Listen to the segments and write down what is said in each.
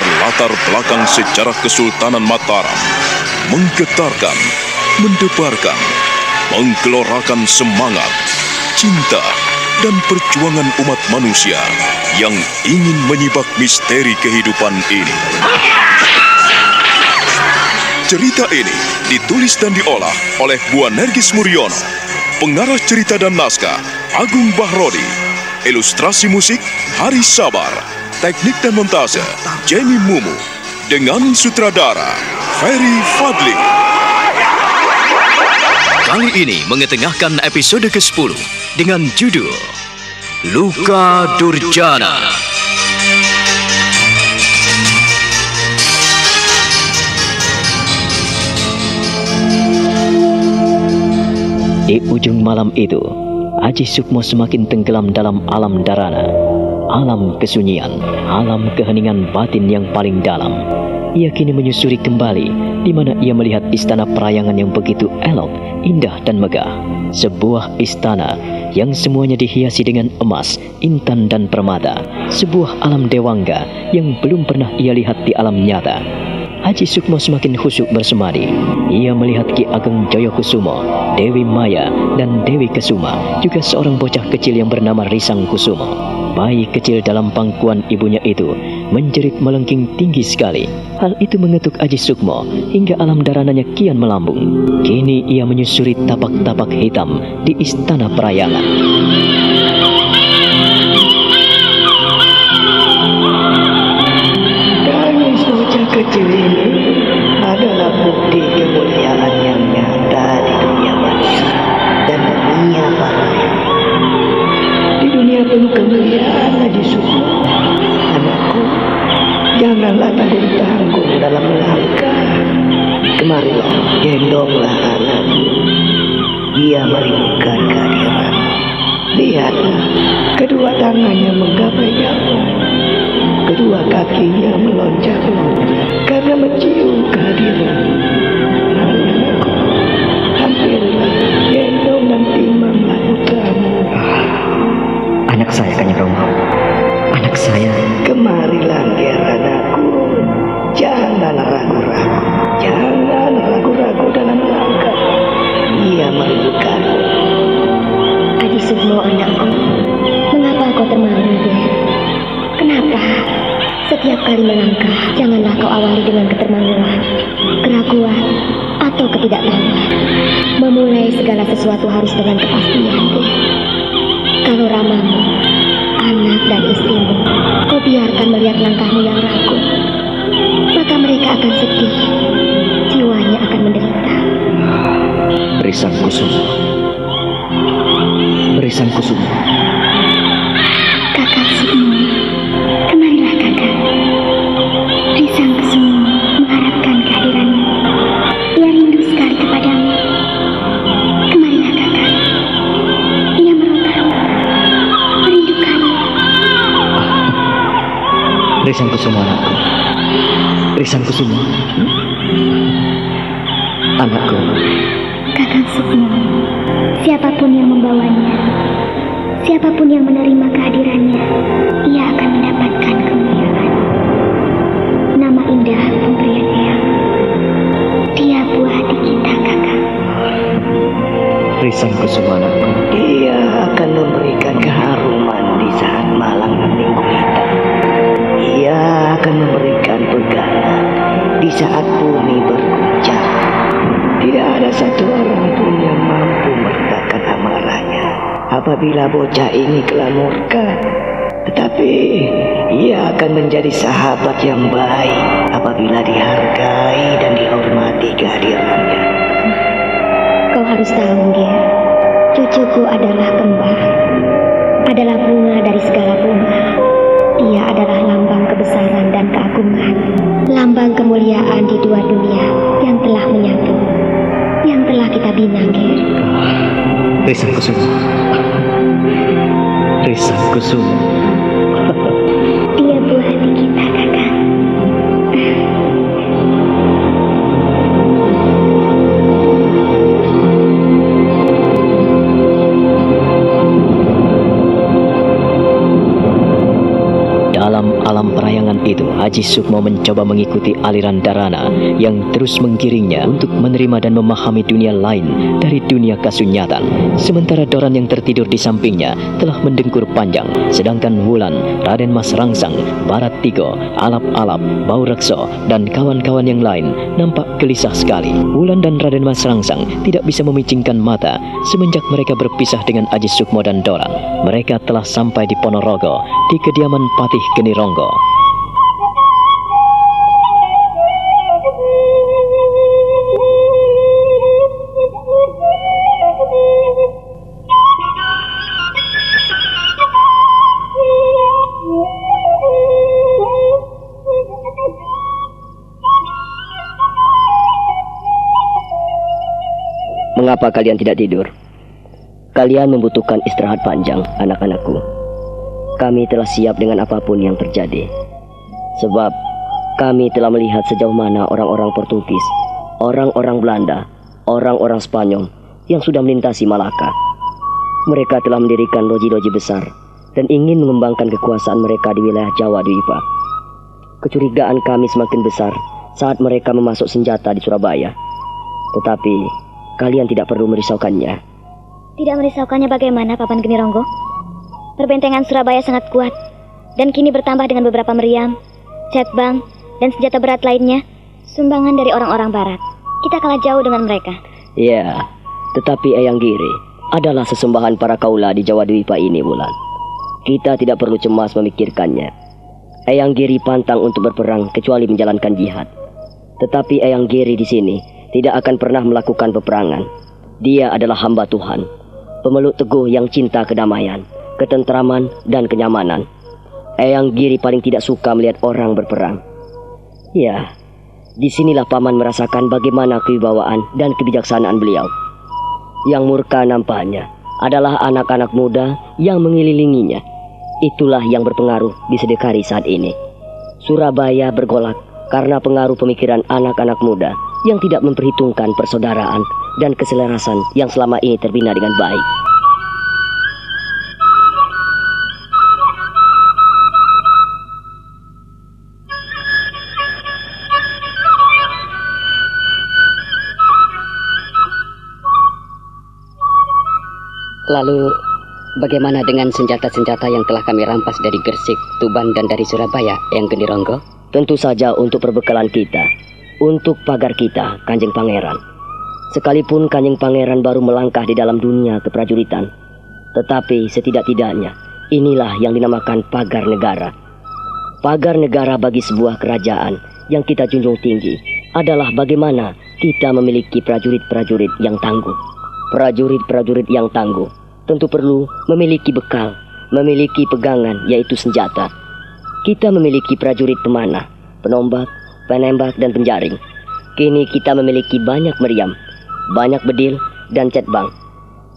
berlatar belakang sejarah Kesultanan Mataram, menggetarkan, mendebarkan, menggelorakan semangat, cinta, dan perjuangan umat manusia yang ingin menyibak misteri kehidupan ini. Cerita ini ditulis dan diolah oleh Bu Nergis Muriono, pengarah cerita dan naskah Agung Bahrodi, ilustrasi musik Haris Sabar, teknik dan montase Jamie Mumu, dengan sutradara Ferry Fadli. Kali ini mengetengahkan episode ke-10 dengan judul Luka Durjana. Di ujung malam itu, Aji Sukmo semakin tenggelam dalam alam darana, alam kesunyian, alam keheningan batin yang paling dalam. Ia kini menyusuri kembali, di mana ia melihat istana perayangan yang begitu elok, indah dan megah. Sebuah istana yang semuanya dihiasi dengan emas, intan dan permata. Sebuah alam dewangga yang belum pernah ia lihat di alam nyata. Aji Sukmo semakin khusyuk bersemadi. Ia melihat Ki Ageng Joyokusumo, Dewi Maya, dan Dewi Kesuma, juga seorang bocah kecil yang bernama Risang Kusumo. Bayi kecil dalam pangkuan ibunya itu menjerit melengking tinggi sekali. Hal itu mengetuk Aji Sukmo hingga alam darananya kian melambung. Kini ia menyusuri tapak-tapak hitam di istana perayangan. Tangis bocah kecil ini adalah bukti kemuliaan yang nyata di dunia manusia dan dunia batin. Di dunia penuh kemuliaan, Aji Sukmo, anakku, janganlah tanggung-tanggung dalam melangkah. Kemarilah, gendonglah anakku. Dia merindukan kehadiran. Lihatlah, kedua tangannya menggapai daun, kedua kakinya melonjak-lonjak karena mencium kehadiran. Anakku, hampirlah, gendong dan timbanglah putramu. Anak saya, Kanjeng Rama. Anak saya. Kemarilah, Ger, anakku. Jangan ragu-ragu. Jangan ragu-ragu dalam langkah. Ia merindukanmu. Aji Sukmo, anakku. Mengapa kau termangu, Ger? Kenapa? Setiap kali melangkah, janganlah kau awali dengan ketermanguan, keraguan, atau ketidaktahuan. Memulai segala sesuatu harus dengan kepastian, Ger. Kalau Ramamu, anak dan istrimu, kau biarkan melihat langkahmu yang ragu, maka mereka akan sedih, jiwanya akan menderita. Risang Kusumo. Risang Kusumo. Kakak Sukmo, kemarilah kakak. Risang Kusumo mengharapkan kehadiranmu. Ia rindu sekali kepadamu. Kemarilah kakak. Ia meronta-ronta, merindukanmu. Risang Kusumo, anakku. Risang Kusumo. Anakku. Kakak Sukmo, siapapun yang membawanya, siapapun yang menerima kehadirannya, ia akan mendapatkan kemuliaan. Nama indah pemberian Eyang. Dia buah hati kita, kakak. Risang Kusumo, anakku. Dia akan memberikan keharuman di saat malam minggu hitam. Ia akan memberikan pegangan di saat bumi berguncang. Tidak ada satu orang pun yang mampu meredakan amarahnya apabila bocah ini kelak murka. Tetapi ia akan menjadi sahabat yang baik apabila dihargai dan dihormati kehadirannya. Kau harus tahu, Ger, cucuku adalah kembar, adalah bunga dari segala bunga. Dia adalah lambang kebesaran dan keagungan, lambang kemuliaan di dua dunia yang telah menyatu, yang telah kita bina, Ger. Risang Kusumo. Risang Kusumo. Dia buah hati kita, kakak. itu, Haji Sukmo mencoba mengikuti aliran Dharana yang terus menggiringnya untuk menerima dan memahami dunia lain dari dunia kasunyatan. Sementara Doran yang tertidur di sampingnya telah mendengkur panjang, sedangkan Wulan, Raden Mas Rangsang, Barat Tigo, Alap-Alap, Bau Rekso, dan kawan-kawan yang lain nampak gelisah sekali. Wulan dan Raden Mas Rangsang tidak bisa memicingkan mata semenjak mereka berpisah dengan Aji Sukmo dan Doran. Mereka telah sampai di Ponorogo, di kediaman Patih Geni Ronggo. Mengapa kalian tidak tidur? Kalian membutuhkan istirahat panjang, anak-anakku. Kami telah siap dengan apapun yang terjadi. Sebab kami telah melihat sejauh mana orang-orang Portugis, orang-orang Belanda, orang-orang Spanyol yang sudah melintasi Malaka. Mereka telah mendirikan loji-loji besar dan ingin mengembangkan kekuasaan mereka di wilayah Jawa Dwipa. Kecurigaan kami semakin besar saat mereka memasuk senjata di Surabaya. Tetapi kalian tidak perlu merisaukannya. Tidak merisaukannya bagaimana, Paman Geni Ronggo? Perbentengan Surabaya sangat kuat, dan kini bertambah dengan beberapa meriam, cetbang, dan senjata berat lainnya, sumbangan dari orang-orang barat. Kita kalah jauh dengan mereka. Ya, tetapi Eyang Giri adalah sesembahan para kaula di Jawa Dwipa ini, Wulan. Kita tidak perlu cemas memikirkannya. Eyang Giri pantang untuk berperang kecuali menjalankan jihad. Tetapi Eyang Giri di sini tidak akan pernah melakukan peperangan. Dia adalah hamba Tuhan, pemeluk teguh yang cinta kedamaian, ketentraman, dan kenyamanan. Eyang Giri paling tidak suka melihat orang berperang. Ya, disinilah Paman merasakan bagaimana kewibawaan dan kebijaksanaan beliau. Yang murka nampaknya adalah anak-anak muda yang mengelilinginya. Itulah yang berpengaruh di Sedekari saat ini. Surabaya bergolak karena pengaruh pemikiran anak-anak muda yang tidak memperhitungkan persaudaraan dan keselarasan yang selama ini terbina dengan baik. Lalu, bagaimana dengan senjata-senjata yang telah kami rampas dari Gresik, Tuban, dan dari Surabaya, Eyang Geni Ronggo? Tentu saja untuk perbekalan kita, untuk pagar kita, Kanjeng Pangeran. Sekalipun Kanjeng Pangeran baru melangkah di dalam dunia keprajuritan, tetapi setidak-tidaknya inilah yang dinamakan pagar negara. Pagar negara bagi sebuah kerajaan yang kita junjung tinggi adalah bagaimana kita memiliki prajurit-prajurit yang tangguh. Prajurit-prajurit yang tangguh tentu perlu memiliki bekal, memiliki pegangan, yaitu senjata. Kita memiliki prajurit pemanah, penombak, penembak, dan penjaring. Kini kita memiliki banyak meriam, banyak bedil, dan cetbang.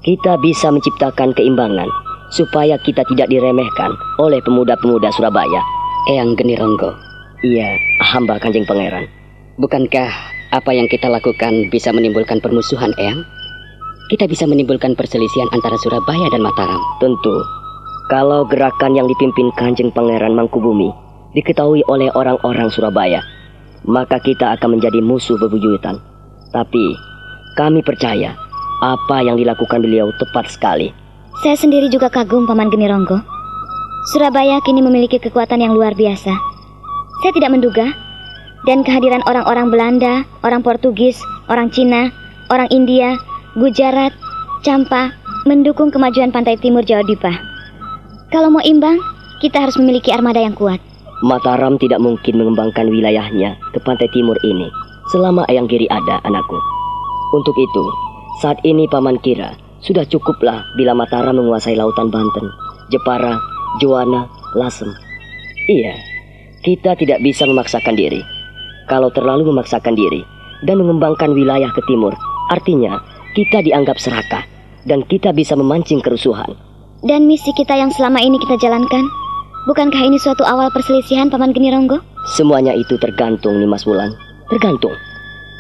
Kita bisa menciptakan keimbangan supaya kita tidak diremehkan oleh pemuda-pemuda Surabaya. Eyang Geni Ronggo. Iya, hamba Kanjeng Pangeran. Bukankah apa yang kita lakukan bisa menimbulkan permusuhan, Eyang? Kita bisa menimbulkan perselisihan antara Surabaya dan Mataram. Tentu, kalau gerakan yang dipimpin Kanjeng Pangeran Mangkubumi diketahui oleh orang-orang Surabaya, maka kita akan menjadi musuh bebuyutan. Tapi kami percaya apa yang dilakukan beliau tepat sekali. Saya sendiri juga kagum, Paman Geni Ronggo. Surabaya kini memiliki kekuatan yang luar biasa. Saya tidak menduga, dan kehadiran orang-orang Belanda, orang Portugis, orang Cina, orang India, Gujarat, Campa mendukung kemajuan pantai timur Jawa Dwipa. Kalau mau imbang, kita harus memiliki armada yang kuat. Mataram tidak mungkin mengembangkan wilayahnya ke pantai timur ini selama Eyang Giri ada, anakku. Untuk itu, saat ini Paman kira sudah cukuplah bila Mataram menguasai lautan Banten, Jepara, Juwana, Lasem. Iya, kita tidak bisa memaksakan diri. Kalau terlalu memaksakan diri dan mengembangkan wilayah ke timur, artinya kita dianggap serakah dan kita bisa memancing kerusuhan. Dan misi kita yang selama ini kita jalankan, bukankah ini suatu awal perselisihan, Paman Geni Ronggo? Semuanya itu tergantung, Nimas Wulan. Tergantung.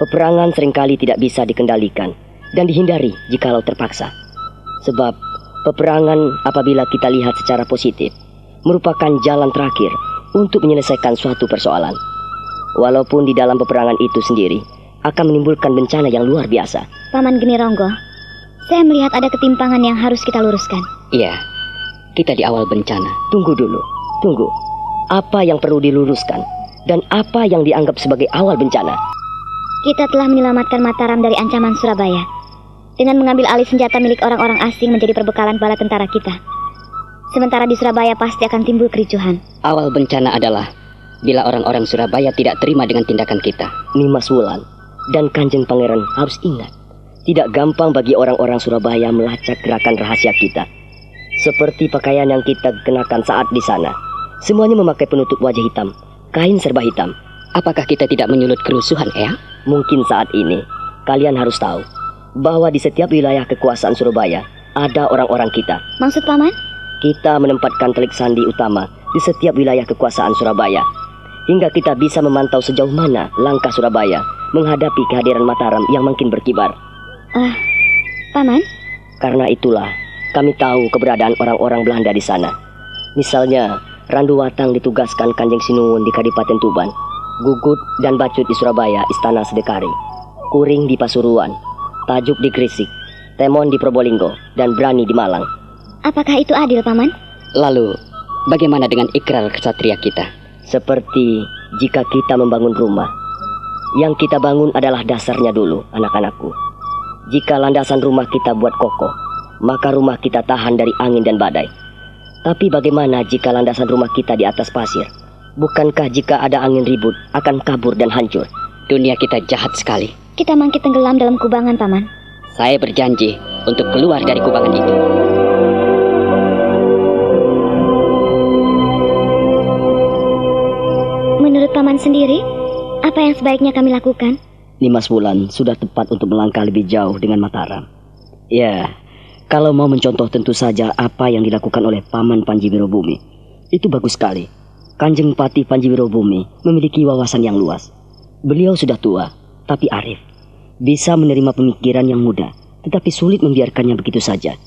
Peperangan seringkali tidak bisa dikendalikan dan dihindari jikalau terpaksa. Sebab peperangan apabila kita lihat secara positif merupakan jalan terakhir untuk menyelesaikan suatu persoalan. Walaupun di dalam peperangan itu sendiri akan menimbulkan bencana yang luar biasa. Paman Geni Ronggo, saya melihat ada ketimpangan yang harus kita luruskan. Iya, kita di awal bencana. Tunggu dulu, tunggu. Apa yang perlu diluruskan dan apa yang dianggap sebagai awal bencana? Kita telah menyelamatkan Mataram dari ancaman Surabaya dengan mengambil alih senjata milik orang-orang asing menjadi perbekalan bala tentara kita. Sementara di Surabaya pasti akan timbul kericuhan. Awal bencana adalah bila orang-orang Surabaya tidak terima dengan tindakan kita. Nimas Wulan dan Kanjeng Pangeran harus ingat, tidak gampang bagi orang-orang Surabaya melacak gerakan rahasia kita. Seperti pakaian yang kita kenakan saat di sana, semuanya memakai penutup wajah hitam, kain serba hitam. Apakah kita tidak menyulut kerusuhan, Eyang? Mungkin saat ini kalian harus tahu bahwa di setiap wilayah kekuasaan Surabaya ada orang-orang kita. Maksud Paman? Kita menempatkan telik sandi utama di setiap wilayah kekuasaan Surabaya, hingga kita bisa memantau sejauh mana langkah Surabaya menghadapi kehadiran Mataram yang makin berkibar. Paman? Karena itulah kami tahu keberadaan orang-orang Belanda di sana. Misalnya, Randu Watang ditugaskan Kanjeng Sinuwun di Kadipaten Tuban, Gugut dan Bacut di Surabaya, Istana Sedekari, Kuring di Pasuruan, Tajuk di Gresik, Temon di Probolinggo, dan Brani di Malang. Apakah itu adil, Paman? Lalu, bagaimana dengan ikrar kesatria kita? Seperti jika kita membangun rumah, yang kita bangun adalah dasarnya dulu, anak-anakku. Jika landasan rumah kita buat kokoh, maka rumah kita tahan dari angin dan badai. Tapi bagaimana jika landasan rumah kita di atas pasir? Bukankah jika ada angin ribut akan kabur dan hancur? Dunia kita jahat sekali. Kita makin tenggelam dalam kubangan, Paman. Saya berjanji untuk keluar dari kubangan itu. Menurut Paman sendiri, apa yang sebaiknya kami lakukan? Nimas Wulan sudah tepat untuk melangkah lebih jauh dengan Mataram. Ya, kalau mau mencontoh tentu saja apa yang dilakukan oleh Paman Panji Wirobumi. Itu bagus sekali. Kanjeng Pati Panji Wirobumi memiliki wawasan yang luas. Beliau sudah tua, tapi arif. Bisa menerima pemikiran yang muda, tetapi sulit membiarkannya begitu saja.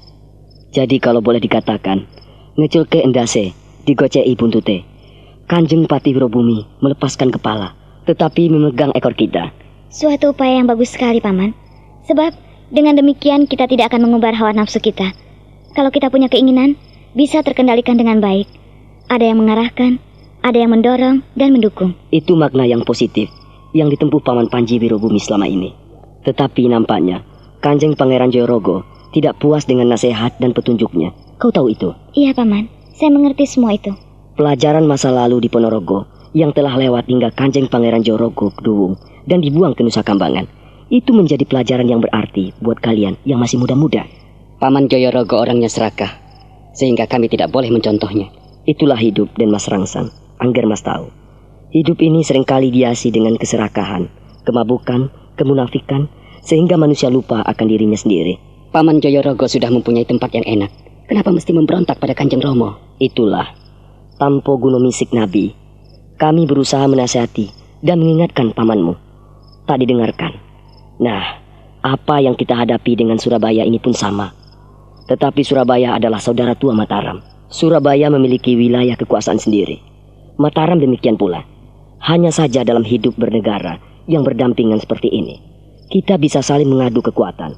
Jadi kalau boleh dikatakan, ngeculke endase, digocei buntute. Kanjeng Pati Wirobumi melepaskan kepala, tetapi memegang ekor kita. Suatu upaya yang bagus sekali, Paman. Sebab dengan demikian kita tidak akan mengumbar hawa nafsu kita. Kalau kita punya keinginan, bisa terkendalikan dengan baik. Ada yang mengarahkan, ada yang mendorong dan mendukung. Itu makna yang positif yang ditempuh Paman Panji Wirobumi selama ini. Tetapi nampaknya Kanjeng Pangeran Jayorogo tidak puas dengan nasihat dan petunjuknya. Kau tahu itu? Iya, Paman. Saya mengerti semua itu. Pelajaran masa lalu di Ponorogo yang telah lewat hingga Kanjeng Pangeran Jayorogo Kedhuwung dan dibuang ke Nusa Kambangan, itu menjadi pelajaran yang berarti buat kalian yang masih muda-muda. Paman Jayorogo orangnya serakah, sehingga kami tidak boleh mencontohnya. Itulah hidup, dan Mas Rangsang. Angger Mas tahu, hidup ini seringkali dihiasi dengan keserakahan, kemabukan, kemunafikan, sehingga manusia lupa akan dirinya sendiri. Paman Jayorogo sudah mempunyai tempat yang enak. Kenapa mesti memberontak pada Kanjeng Romo? Itulah, Tampo Guno Misik Nabi. Kami berusaha menasihati dan mengingatkan pamanmu. Tak didengarkan. Nah, apa yang kita hadapi dengan Surabaya ini pun sama. Tetapi Surabaya adalah saudara tua Mataram. Surabaya memiliki wilayah kekuasaan sendiri. Mataram demikian pula. Hanya saja dalam hidup bernegara yang berdampingan seperti ini, kita bisa saling mengadu kekuatan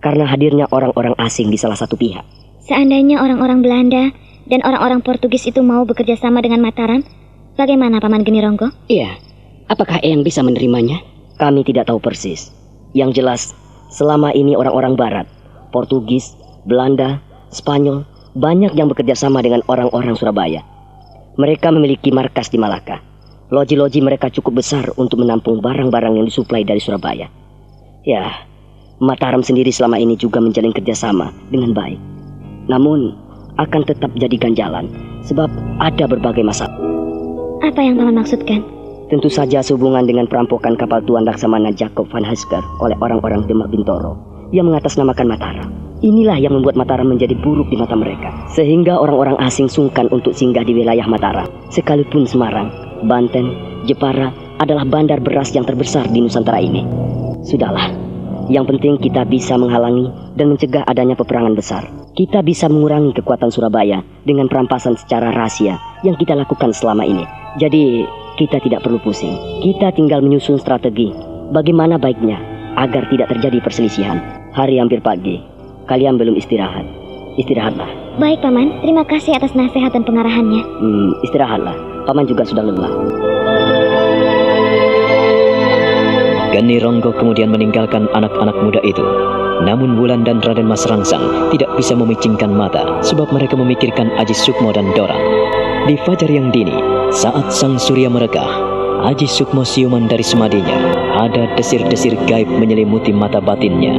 karena hadirnya orang-orang asing di salah satu pihak. Seandainya orang-orang Belanda dan orang-orang Portugis itu mau bekerja sama dengan Mataram, bagaimana Paman Geni Ronggo? Iya, apakah Eyang bisa menerimanya? Kami tidak tahu persis. Yang jelas, selama ini orang-orang Barat, Portugis, Belanda, Spanyol, banyak yang bekerja sama dengan orang-orang Surabaya. Mereka memiliki markas di Malaka. Loji-loji mereka cukup besar untuk menampung barang-barang yang disuplai dari Surabaya. Ya, Mataram sendiri selama ini juga menjalin kerjasama dengan baik. Namun, akan tetap jadi ganjalan, sebab ada berbagai masalah. Apa yang Paman maksudkan? Tentu saja sehubungan dengan perampokan kapal Tuan Laksamana Jacob van Hasker oleh orang-orang Demak Bintoro yang mengatasnamakan Mataram. Inilah yang membuat Mataram menjadi buruk di mata mereka, sehingga orang-orang asing sungkan untuk singgah di wilayah Mataram. Sekalipun Semarang, Banten, Jepara adalah bandar beras yang terbesar di Nusantara ini. Sudahlah, yang penting kita bisa menghalangi dan mencegah adanya peperangan besar. kita bisa mengurangi kekuatan Surabaya dengan perampasan secara rahasia yang kita lakukan selama ini. Jadi kita tidak perlu pusing. Kita tinggal menyusun strategi bagaimana baiknya agar tidak terjadi perselisihan. Hari hampir pagi, kalian belum istirahat. Istirahatlah. Baik, Paman. Terima kasih atas nasihat dan pengarahannya. Istirahatlah. Paman juga sudah lelah. Geni Ronggo kemudian meninggalkan anak-anak muda itu. Namun Wulan dan Raden Mas Rangsang tidak bisa memicingkan mata sebab mereka memikirkan Aji Sukmo dan Doran. Di fajar yang dini, saat sang surya merekah, Aji Sukmo siuman dari semadinya. Ada desir-desir gaib menyelimuti mata batinnya.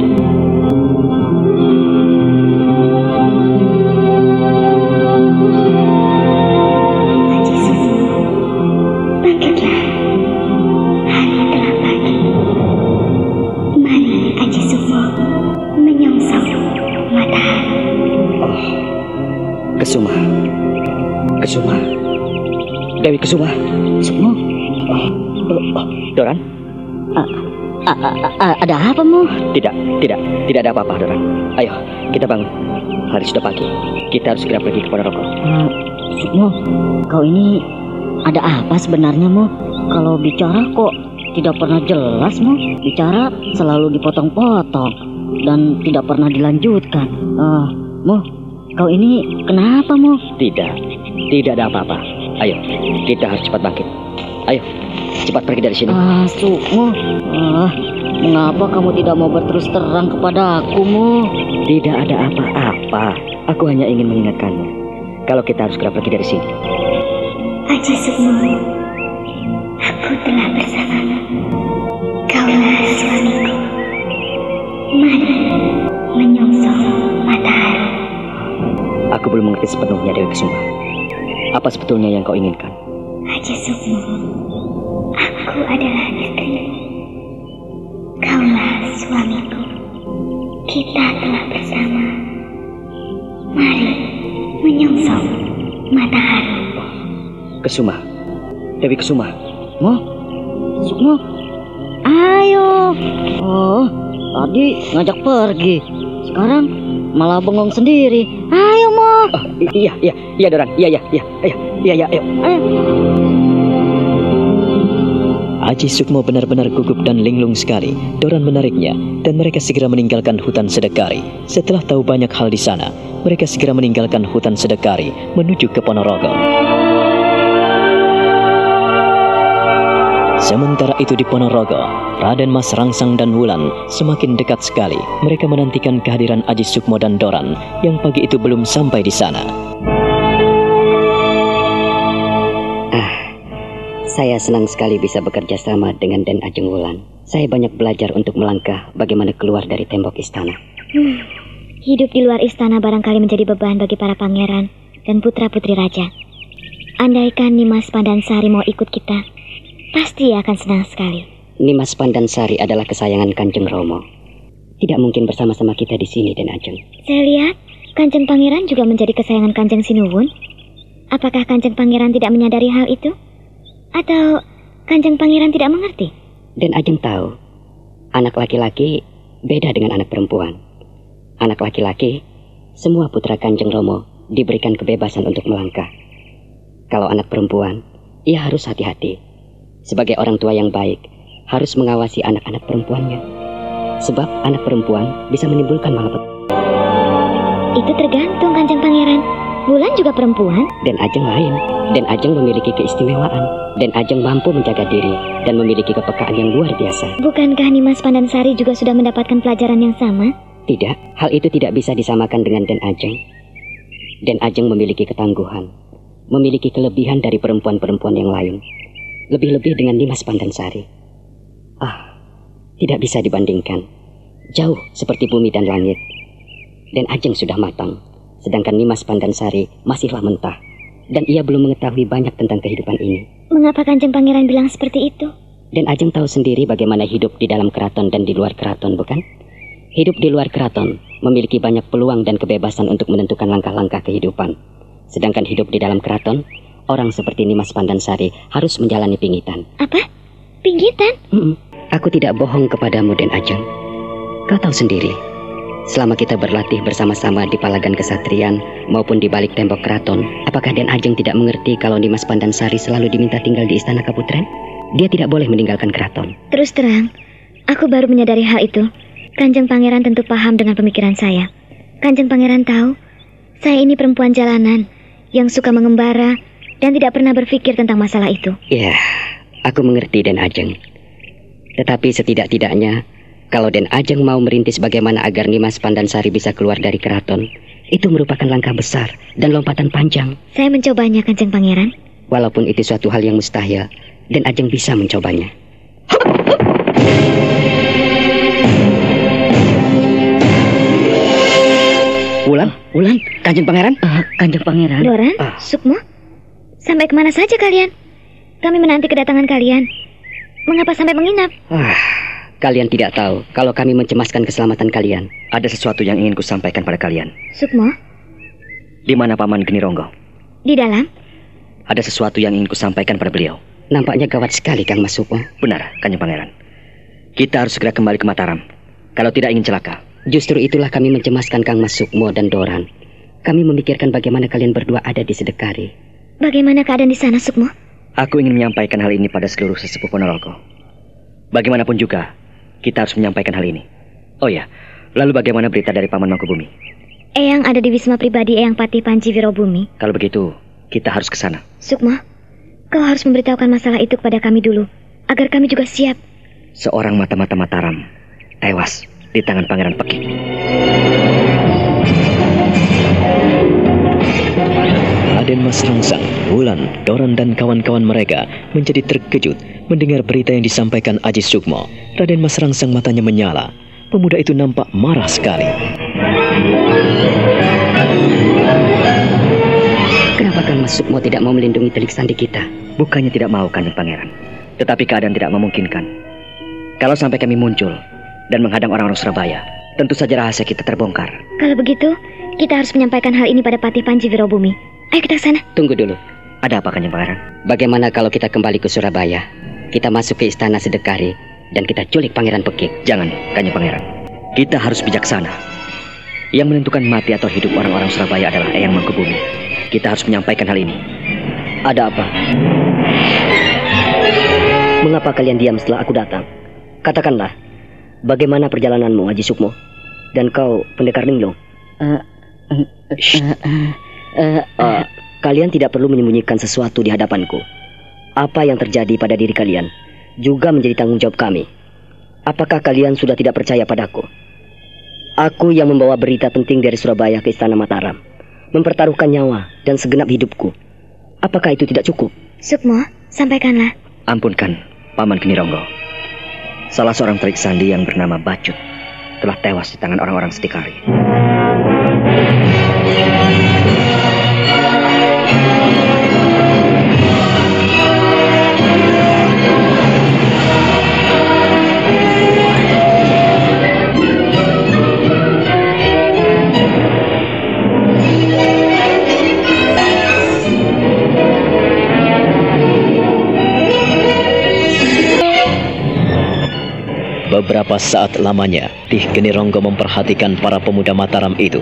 Kesuma, Dewi Kesuma, Sukmo, Doran. Ada apa, Mo? Tidak ada apa-apa, Doran. Ayo, kita bangun. Hari sudah pagi. Kita harus segera pergi ke Ponorogo. Sukmo, kau ini ada apa sebenarnya, Mo? Kalau bicara kok tidak pernah jelas, Mo. Bicara selalu dipotong-potong dan tidak pernah dilanjutkan. Mo, kau ini kenapa, Mo? Tidak ada apa-apa. Ayo, kita harus cepat bangkit. Ayo, cepat pergi dari sini. Sukmo, mengapa kamu tidak mau berterus terang kepada aku, Mo? Tidak ada apa-apa. Aku hanya ingin mengingatkanmu kalau kita harus segera pergi dari sini. Aji Sukmo, aku telah bersamamu. Kaulah suamiku. Mari menyongsong matahari. Aku belum mengerti sepenuhnya, Dewi Kesuma. Apa sebetulnya yang kau inginkan? Aji Sukmo, aku adalah istrimu. Kaulah suamiku. Kita telah bersama. Mari menyongsong matahari. Kesuma, Dewi Kesuma. Mo, Sukmo, ayo. Tadi ngajak pergi, sekarang malah bengong sendiri. Ayo, Mo. Iya, Doran. Iya, ayo. Aji Sukmo benar-benar gugup dan linglung sekali. Doran menariknya dan mereka segera meninggalkan hutan Sedekari. Setelah tahu banyak hal di sana, mereka segera meninggalkan hutan Sedekari menuju ke Ponorogo. Sementara itu di Ponorogo, Raden Mas Rangsang dan Wulan semakin dekat sekali. Mereka menantikan kehadiran Aji Sukmo dan Doran yang pagi itu belum sampai di sana. Saya senang sekali bisa bekerja sama dengan Den Ajeng Wulan. Saya banyak belajar untuk melangkah bagaimana keluar dari tembok istana. Hidup di luar istana barangkali menjadi beban bagi para pangeran dan putra-putri raja. Andaikan Nimas Pandansari mau ikut kita, pasti akan senang sekali. Nimas Pandansari adalah kesayangan Kanjeng Romo. Tidak mungkin bersama-sama kita di sini, Den Ajeng. Saya lihat Kanjeng Pangeran juga menjadi kesayangan Kanjeng Sinuwun. Apakah Kanjeng Pangeran tidak menyadari hal itu? Atau Kanjeng Pangeran tidak mengerti? Den Ajeng tahu, anak laki-laki beda dengan anak perempuan. Anak laki-laki, semua putra Kanjeng Romo diberikan kebebasan untuk melangkah. Kalau anak perempuan, ia harus hati-hati. Sebagai orang tua yang baik, harus mengawasi anak-anak perempuannya. Sebab anak perempuan bisa menimbulkan malapetaka. Itu tergantung, Kanjeng Pangeran. Wulan juga perempuan. Den Ajeng lain. Den Ajeng memiliki keistimewaan. Den Ajeng mampu menjaga diri dan memiliki kepekaan yang luar biasa. Bukankah Nimas Pandansari juga sudah mendapatkan pelajaran yang sama? Tidak, hal itu tidak bisa disamakan dengan Den Ajeng. Den Ajeng memiliki ketangguhan, memiliki kelebihan dari perempuan-perempuan yang lain. Lebih-lebih dengan Nimas Pandansari. Tidak bisa dibandingkan. Jauh seperti bumi dan langit. Den Ajeng sudah matang, sedangkan Nimas Pandansari masihlah mentah. Dan ia belum mengetahui banyak tentang kehidupan ini. Mengapa Kanjeng Pangeran bilang seperti itu? Den Ajeng tahu sendiri bagaimana hidup di dalam keraton dan di luar keraton, bukan? Hidup di luar keraton memiliki banyak peluang dan kebebasan untuk menentukan langkah-langkah kehidupan. Sedangkan hidup di dalam keraton, orang seperti Nimas Pandansari harus menjalani pingitan. Apa? Pingitan? Aku tidak bohong kepadamu, Den Ajeng. Kau tahu sendiri, Selama kita berlatih bersama-sama di Palagan Kesatrian maupun di balik tembok keraton, apakah Den Ajeng tidak mengerti kalau Nimas Pandansari selalu diminta tinggal di Istana Kaputren? Dia tidak boleh meninggalkan keraton. Terus terang, aku baru menyadari hal itu. Kanjeng Pangeran tentu paham dengan pemikiran saya. Kanjeng Pangeran tahu, saya ini perempuan jalanan yang suka mengembara dan tidak pernah berpikir tentang masalah itu. Ya, aku mengerti Den Ajeng. Tetapi setidak-tidaknya, kalau Den Ajeng mau merintis bagaimana agar Nimas Pandansari bisa keluar dari keraton, itu merupakan langkah besar dan lompatan panjang. Saya mencobanya, Kanjeng Pangeran. Walaupun itu suatu hal yang mustahil, Den Ajeng bisa mencobanya. Wulan, Kanjeng Pangeran? Kanjeng Pangeran. Doran, Sukmo, sampai kemana saja kalian? Kami menanti kedatangan kalian. Mengapa sampai menginap? Kalian tidak tahu kalau kami mencemaskan keselamatan kalian. Ada sesuatu yang ingin kusampaikan pada kalian. Sukmo? Di mana Paman Geni Ronggo? Di dalam? Ada sesuatu yang ingin kusampaikan pada beliau. Nampaknya gawat sekali, Kang Mas Sukmo. Benar, Kanjeng Pangeran. Kita harus segera kembali ke Mataram. Kalau tidak ingin celaka. Justru itulah kami mencemaskan Kang Mas Sukmo dan Doran. Kami memikirkan bagaimana kalian berdua ada di Sedekari. Bagaimana keadaan di sana, Sukmo? Aku ingin menyampaikan hal ini pada seluruh sesepuh Ponorogo. Bagaimanapun juga, kita harus menyampaikan hal ini. Oh ya, lalu bagaimana berita dari Paman Mangkubumi? Eyang ada di wisma pribadi Eyang Patih Panji Wirobumi. Kalau begitu, kita harus ke sana. Sukmo, kau harus memberitahukan masalah itu kepada kami dulu, agar kami juga siap. Seorang mata-mata Mataram tewas di tangan Pangeran Pekik. Raden Mas Rangsang, Wulan, Doran dan kawan-kawan mereka menjadi terkejut mendengar berita yang disampaikan Aji Sukmo. Raden Mas Rangsang matanya menyala. Pemuda itu nampak marah sekali. Kenapa Kang Mas Sukmo tidak mau melindungi telik sandi kita? Bukannya tidak mau, Kanjeng Pangeran, tetapi keadaan tidak memungkinkan. Kalau sampai kami muncul dan menghadang orang-orang Surabaya, tentu saja rahasia kita terbongkar. Kalau begitu, kita harus menyampaikan hal ini pada Patih Panji Wirobumi. Ayo kita ke sana. Tunggu dulu. Ada apa, Kanjeng Pangeran? Bagaimana kalau kita kembali ke Surabaya? Kita masuk ke Istana Sedekari dan kita culik Pangeran Pekik. Jangan, Kanjeng Pangeran. Kita harus bijaksana. Yang menentukan mati atau hidup orang-orang Surabaya adalah Eyang Mangkubumi. Kita harus menyampaikan hal ini. Ada apa? Mengapa kalian diam setelah aku datang? Katakanlah, bagaimana perjalananmu, Aji Sukmo? Dan kau, Pendekar Linglung? Kalian tidak perlu menyembunyikan sesuatu di hadapanku. Apa yang terjadi pada diri kalian juga menjadi tanggung jawab kami. Apakah kalian sudah tidak percaya padaku? Aku yang membawa berita penting dari Surabaya ke Istana Mataram, mempertaruhkan nyawa dan segenap hidupku. Apakah itu tidak cukup? Sukmo, sampaikanlah. Ampunkan, Paman Geni Ronggo. Salah seorang telik sandi yang bernama Bacut telah tewas di tangan orang-orang Sedekari. Beberapa saat lamanya, Tih Geni Ronggo memperhatikan para pemuda Mataram itu.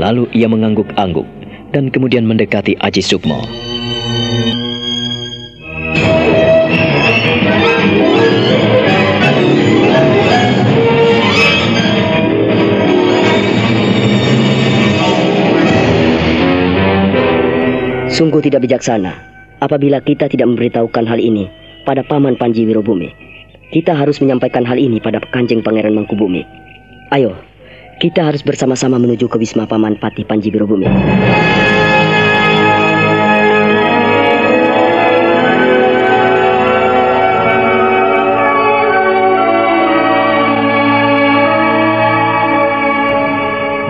Lalu ia mengangguk-angguk dan kemudian mendekati Aji Sukmo. Sungguh tidak bijaksana apabila kita tidak memberitahukan hal ini pada Paman Panji Wirobumi. Kita harus menyampaikan hal ini pada Kanjeng Pangeran Mangkubumi. Ayo, kita harus bersama-sama menuju ke Wisma Paman Patih Panji Wirobumi.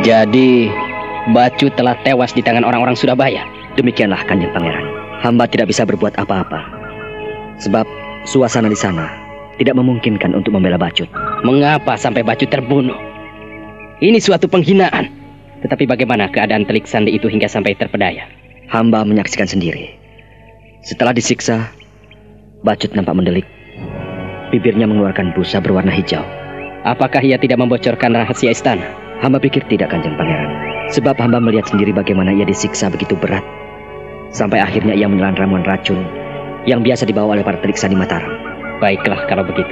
Jadi, Bacut telah tewas di tangan orang-orang Surabaya. Demikianlah, Kanjeng Pangeran. Hamba tidak bisa berbuat apa-apa. Sebab suasana di sana tidak memungkinkan untuk membela Bacut. Mengapa sampai Bacut terbunuh? Ini suatu penghinaan. Tetapi bagaimana keadaan telik sandi itu hingga sampai terpedaya? Hamba menyaksikan sendiri. Setelah disiksa, Bacut nampak mendelik. Bibirnya mengeluarkan busa berwarna hijau. Apakah ia tidak membocorkan rahasia istana? Hamba pikir tidak, Kanjeng Pangeran. Sebab hamba melihat sendiri bagaimana ia disiksa begitu berat. Sampai akhirnya ia menelan ramuan racun yang biasa dibawa oleh para telik sandi Mataram. Baiklah kalau begitu.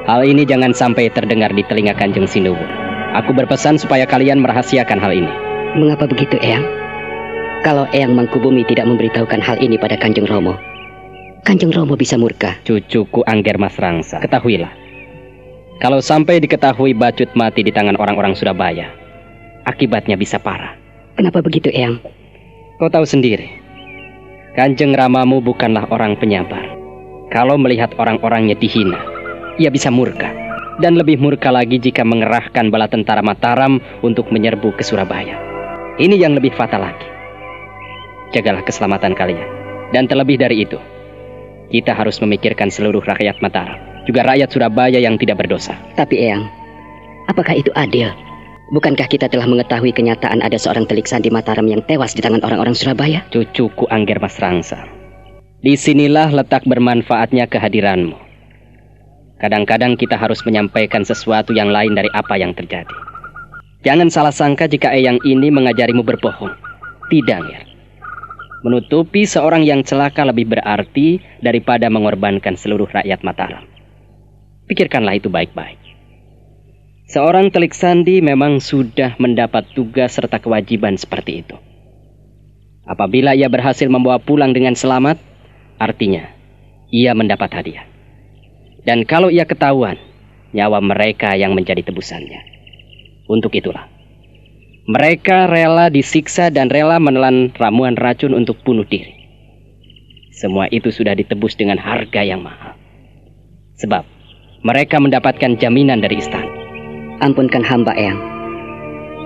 Hal ini jangan sampai terdengar di telinga Kanjeng Sinuwun. Aku berpesan supaya kalian merahasiakan hal ini. Mengapa begitu, Eyang? Kalau Eyang Mangkubumi tidak memberitahukan hal ini pada Kanjeng Romo, Kanjeng Romo bisa murka. Cucuku Angger Mas Rangsa, ketahuilah. Kalau sampai diketahui Bacut mati di tangan orang-orang Surabaya, akibatnya bisa parah. Kenapa begitu, Eyang? Kau tahu sendiri, Kanjeng Ramamu bukanlah orang penyabar. Kalau melihat orang-orangnya dihina, ia bisa murka. Dan lebih murka lagi jika mengerahkan bala tentara Mataram untuk menyerbu ke Surabaya. Ini yang lebih fatal lagi. Jagalah keselamatan kalian. Dan terlebih dari itu, kita harus memikirkan seluruh rakyat Mataram, juga rakyat Surabaya yang tidak berdosa. Tapi Eyang, apakah itu adil? Bukankah kita telah mengetahui kenyataan ada seorang telik sandi Mataram yang tewas di tangan orang-orang Surabaya? Cucuku Angger Mas Rangsa, disinilah letak bermanfaatnya kehadiranmu. Kadang-kadang kita harus menyampaikan sesuatu yang lain dari apa yang terjadi. Jangan salah sangka jika Eyang ini mengajarimu berbohong. Tidak, Angger. Menutupi seorang yang celaka lebih berarti daripada mengorbankan seluruh rakyat Mataram. Pikirkanlah itu baik-baik. Seorang telik sandi memang sudah mendapat tugas serta kewajiban seperti itu. Apabila ia berhasil membawa pulang dengan selamat, artinya ia mendapat hadiah. Dan kalau ia ketahuan, nyawa mereka yang menjadi tebusannya. Untuk itulah, mereka rela disiksa dan rela menelan ramuan racun untuk bunuh diri. Semua itu sudah ditebus dengan harga yang mahal. Sebab mereka mendapatkan jaminan dari istana. Ampunkan hamba, Eyang.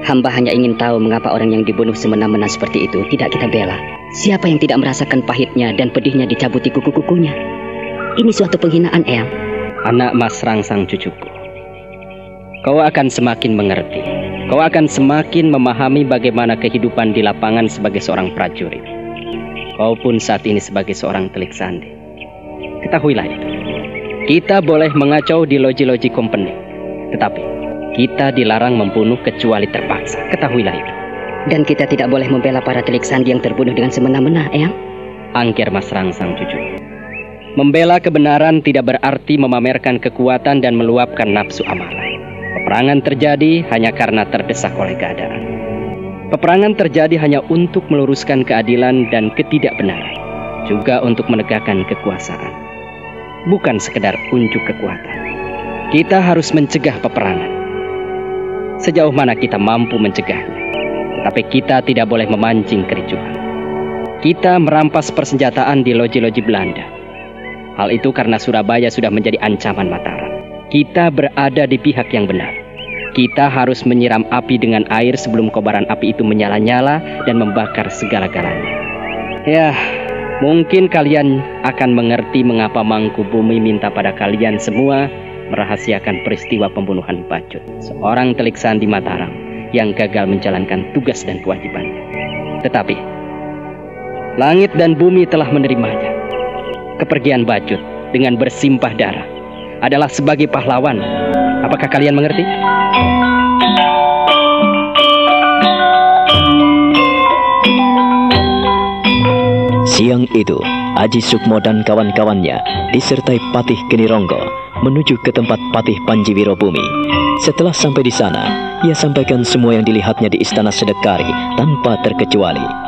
Hamba hanya ingin tahu mengapa orang yang dibunuh semena-mena seperti itu tidak kita bela. Siapa yang tidak merasakan pahitnya dan pedihnya dicabuti kuku-kukunya? Ini suatu penghinaan, Eyang. Anak Mas Rangsang cucuku, kau akan semakin mengerti. Kau akan semakin memahami bagaimana kehidupan di lapangan sebagai seorang prajurit. Kau pun saat ini sebagai seorang telik sandi. Ketahuilah itu. Kita boleh mengacau di loji-loji kompeni, tetapi kita dilarang membunuh kecuali terpaksa. Ketahuilah itu. Dan kita tidak boleh membela para telik sandi yang terbunuh dengan semena-mena, Eyang. Angger Mas Rangsang cucu. Membela kebenaran tidak berarti memamerkan kekuatan dan meluapkan nafsu amarah. Peperangan terjadi hanya karena terdesak oleh keadaan. Peperangan terjadi hanya untuk meluruskan keadilan dan ketidakbenaran, juga untuk menegakkan kekuasaan. Bukan sekedar unjuk kekuatan. Kita harus mencegah peperangan. Sejauh mana kita mampu mencegahnya, tapi kita tidak boleh memancing kericuhan. Kita merampas persenjataan di loji-loji Belanda. Hal itu karena Surabaya sudah menjadi ancaman Mataram. Kita berada di pihak yang benar. Kita harus menyiram api dengan air sebelum kobaran api itu menyala-nyala dan membakar segala-galanya. Ya, mungkin kalian akan mengerti mengapa Mangkubumi minta pada kalian semua merahasiakan peristiwa pembunuhan Bacut, seorang telik sandi Mataram yang gagal menjalankan tugas dan kewajibannya. Tetapi langit dan bumi telah menerimanya. Kepergian Bacut dengan bersimpah darah adalah sebagai pahlawan. Apakah kalian mengerti? Siang itu, Aji Sukmo dan kawan-kawannya disertai Patih Genironggo menuju ke tempat Patih Panji Wirobumi. Setelah sampai di sana, ia sampaikan semua yang dilihatnya di Istana Sedekari tanpa terkecuali.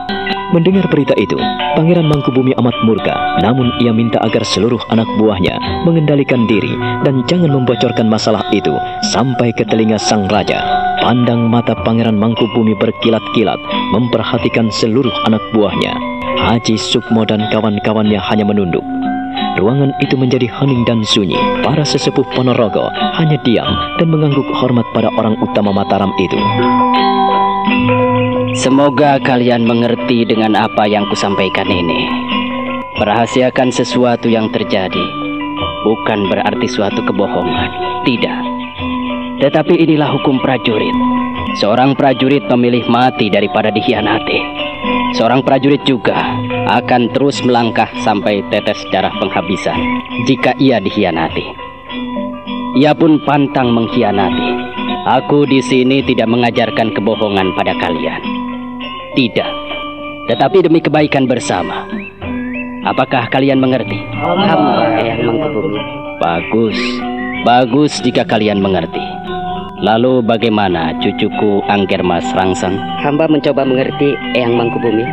Mendengar berita itu, Pangeran Mangkubumi amat murka, namun ia minta agar seluruh anak buahnya mengendalikan diri dan jangan membocorkan masalah itu sampai ke telinga sang raja. Pandang mata Pangeran Mangkubumi berkilat-kilat memperhatikan seluruh anak buahnya. Aji Sukmo dan kawan-kawannya hanya menunduk. Ruangan itu menjadi hening dan sunyi. Para sesepuh Ponorogo hanya diam dan mengangguk hormat pada orang utama Mataram itu. Semoga kalian mengerti dengan apa yang kusampaikan ini. Merahasiakan sesuatu yang terjadi bukan berarti suatu kebohongan. Tidak. Tetapi inilah hukum prajurit. Seorang prajurit memilih mati daripada dikhianati. Seorang prajurit juga akan terus melangkah sampai tetes darah penghabisan jika ia dikhianati. Ia pun pantang mengkhianati Aku di sini tidak mengajarkan kebohongan pada kalian. Tidak. Tetapi demi kebaikan bersama. Apakah kalian mengerti? Hamba Eyang Mangkubumi. Bagus. Bagus jika kalian mengerti. Lalu bagaimana cucuku Angger Mas Rangsang? Hamba mencoba mengerti Eyang Mangkubumi.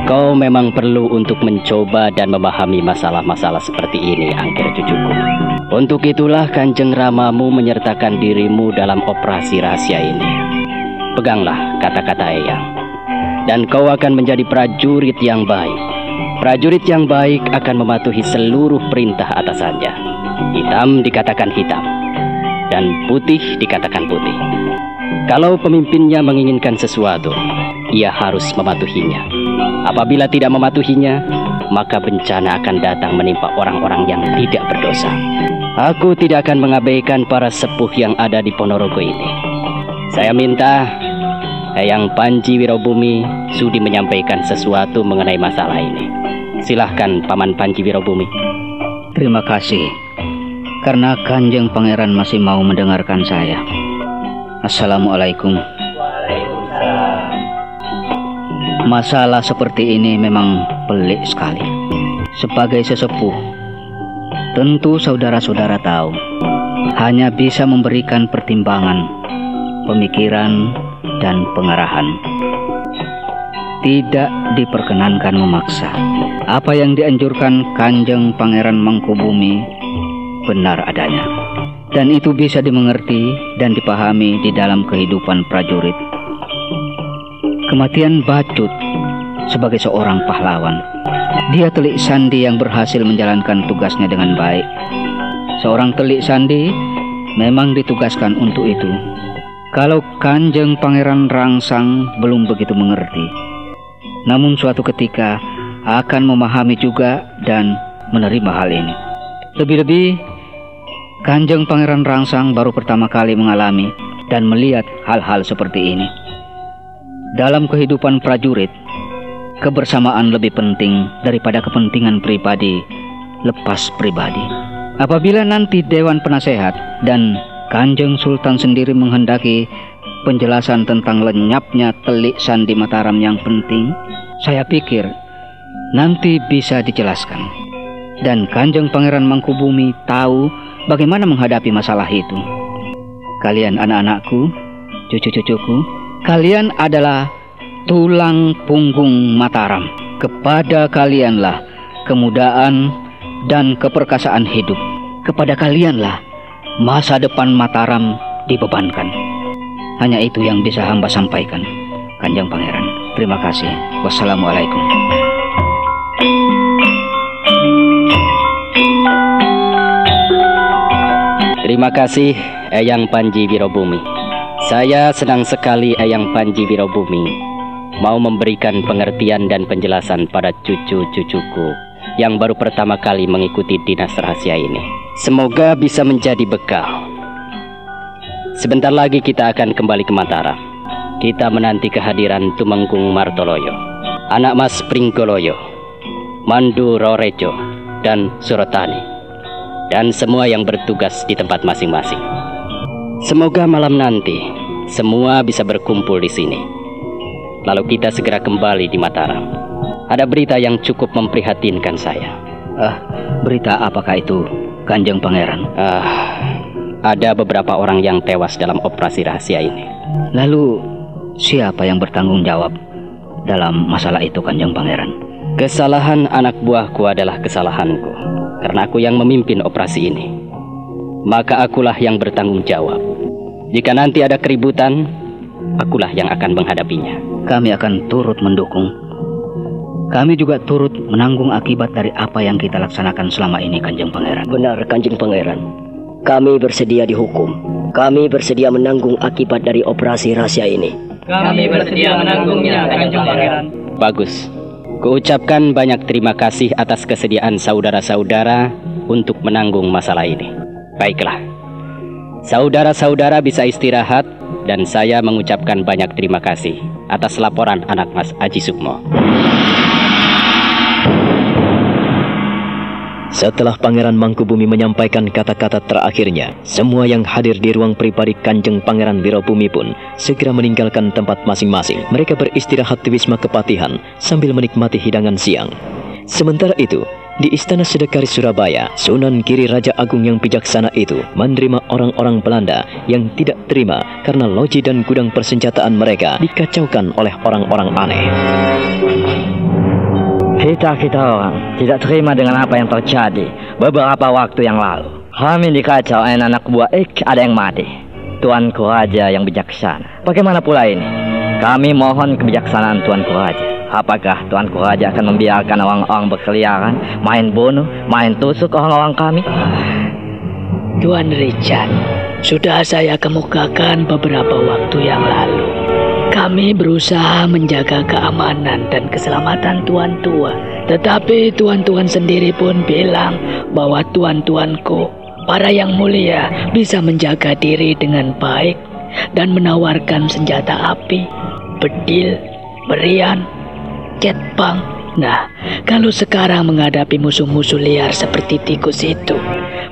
Kau memang perlu untuk mencoba dan memahami masalah-masalah seperti ini, Angger cucuku. Untuk itulah Kanjeng Ramamu menyertakan dirimu dalam operasi rahasia ini. Peganglah kata-kata Eyang. Dan kau akan menjadi prajurit yang baik. Prajurit yang baik akan mematuhi seluruh perintah atasannya. Hitam dikatakan hitam, dan putih dikatakan putih. Kalau pemimpinnya menginginkan sesuatu, ia harus mematuhinya. Apabila tidak mematuhinya, maka bencana akan datang menimpa orang-orang yang tidak berdosa. Aku tidak akan mengabaikan para sepuh yang ada di Ponorogo ini. Saya minta Eyang Panji Wirobumi sudi menyampaikan sesuatu mengenai masalah ini. Silahkan Paman Panji Wirobumi. Terima kasih, karena Kanjeng Pangeran masih mau mendengarkan saya. Assalamualaikum. Masalah seperti ini memang pelik sekali. Sebagai sesepuh, tentu saudara-saudara tahu, hanya bisa memberikan pertimbangan, pemikiran, dan pengarahan. Tidak diperkenankan memaksa. Apa yang dianjurkan Kanjeng Pangeran Mangkubumi benar adanya, dan itu bisa dimengerti dan dipahami di dalam kehidupan prajurit. Kematian Bacut sebagai seorang pahlawan. Dia telik sandi yang berhasil menjalankan tugasnya dengan baik. Seorang telik sandi memang ditugaskan untuk itu. Kalau Kanjeng Pangeran Rangsang belum begitu mengerti, namun suatu ketika akan memahami juga dan menerima hal ini. Lebih-lebih, Kanjeng Pangeran Rangsang baru pertama kali mengalami dan melihat hal-hal seperti ini. Dalam kehidupan prajurit, kebersamaan lebih penting daripada kepentingan pribadi lepas pribadi. Apabila nanti Dewan Penasehat dan Kanjeng Sultan sendiri menghendaki penjelasan tentang lenyapnya telik sandi Mataram yang penting, saya pikir nanti bisa dijelaskan. Dan Kanjeng Pangeran Mangkubumi tahu bagaimana menghadapi masalah itu. Kalian anak-anakku, cucu-cucuku, kalian adalah tulang punggung Mataram. Kepada kalianlah kemudaan dan keperkasaan hidup. Kepada kalianlah masa depan Mataram dibebankan. Hanya itu yang bisa hamba sampaikan, Kanjeng Pangeran. Terima kasih. Wassalamualaikum. Terima kasih Eyang Panji Wirobumi. Saya senang sekali Eyang Panji Wirobumi mau memberikan pengertian dan penjelasan pada cucu-cucuku yang baru pertama kali mengikuti dinas rahasia ini. Semoga bisa menjadi bekal. Sebentar lagi kita akan kembali ke Mataram. Kita menanti kehadiran Tumenggung Martoloyo, anak Mas Pringgoloyo, Mandu Rorejo, dan Surotani, dan semua yang bertugas di tempat masing-masing. Semoga malam nanti semua bisa berkumpul di sini. Lalu kita segera kembali di Mataram. Ada berita yang cukup memprihatinkan saya. Berita apakah itu, Kanjeng Pangeran? Ada beberapa orang yang tewas dalam operasi rahasia ini. Lalu siapa yang bertanggung jawab dalam masalah itu, Kanjeng Pangeran? Kesalahan anak buahku adalah kesalahanku, karena aku yang memimpin operasi ini. Maka akulah yang bertanggung jawab. Jika nanti ada keributan, akulah yang akan menghadapinya. Kami akan turut mendukung. Kami juga turut menanggung akibat dari apa yang kita laksanakan selama ini, Kanjeng Pangeran. Benar, Kanjeng Pangeran. Kami bersedia dihukum. Kami bersedia menanggung akibat dari operasi rahasia ini. Kami bersedia menanggungnya, Kanjeng Pangeran. Bagus. Kuucapkan banyak terima kasih atas kesediaan saudara-saudara untuk menanggung masalah ini. Baiklah. Saudara-saudara bisa istirahat, dan saya mengucapkan banyak terima kasih atas laporan anak Mas Aji Sukmo. Setelah Pangeran Mangkubumi menyampaikan kata-kata terakhirnya, semua yang hadir di ruang pribadi Kanjeng Pangeran Wirobumi pun segera meninggalkan tempat masing-masing. Mereka beristirahat di Wisma Kepatihan sambil menikmati hidangan siang. Sementara itu, di Istana Sedekari Surabaya, Sunan Giri Raja Agung yang bijaksana itu menerima orang-orang Belanda yang tidak terima karena loji dan gudang persenjataan mereka dikacaukan oleh orang-orang aneh. Kita orang tidak terima dengan apa yang terjadi beberapa waktu yang lalu. Kami dikacau anak buah ada yang mati. Tuanku Raja yang bijaksana. Bagaimana pula ini? Kami mohon kebijaksanaan Tuanku Raja. Apakah Tuanku Raja akan membiarkan orang-orang berkeliaran, main bunuh, main tusuk orang-orang kami? Tuan Richard, sudah saya kemukakan beberapa waktu yang lalu. Kami berusaha menjaga keamanan dan keselamatan tuan-tuan. Tetapi tuan-tuan sendiri pun bilang bahwa tuan-tuanku, para yang mulia, bisa menjaga diri dengan baik dan menawarkan senjata api, bedil, berian, ketpang. Nah, kalau sekarang menghadapi musuh-musuh liar seperti tikus itu,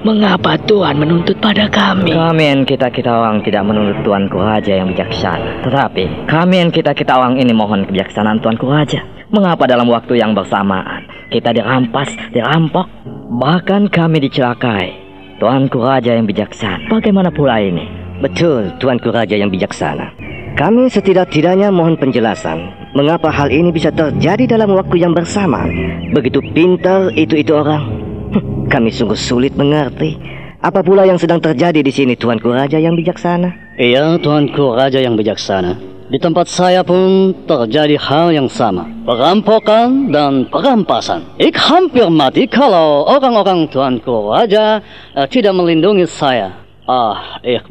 mengapa Tuan menuntut pada kami? Kami kita orang tidak menuntut Tuanku Raja yang bijaksana. Tetapi kami kita orang ini mohon kebijaksanaan Tuanku Raja. Mengapa dalam waktu yang bersamaan kita dirampas, dirampok, bahkan kami dicelakai? Tuanku Raja yang bijaksana, bagaimana pula ini? Betul, Tuanku Raja yang bijaksana. Kami setidak-tidaknya mohon penjelasan mengapa hal ini bisa terjadi dalam waktu yang bersamaan. Begitu pintar itu orang. Kami sungguh sulit mengerti. Apa pula yang sedang terjadi di sini, Tuanku Raja yang bijaksana? Iya, Tuanku Raja yang bijaksana. Di tempat saya pun terjadi hal yang sama. Perampokan dan perampasan. Hampir mati kalau orang-orang Tuanku Raja tidak melindungi saya.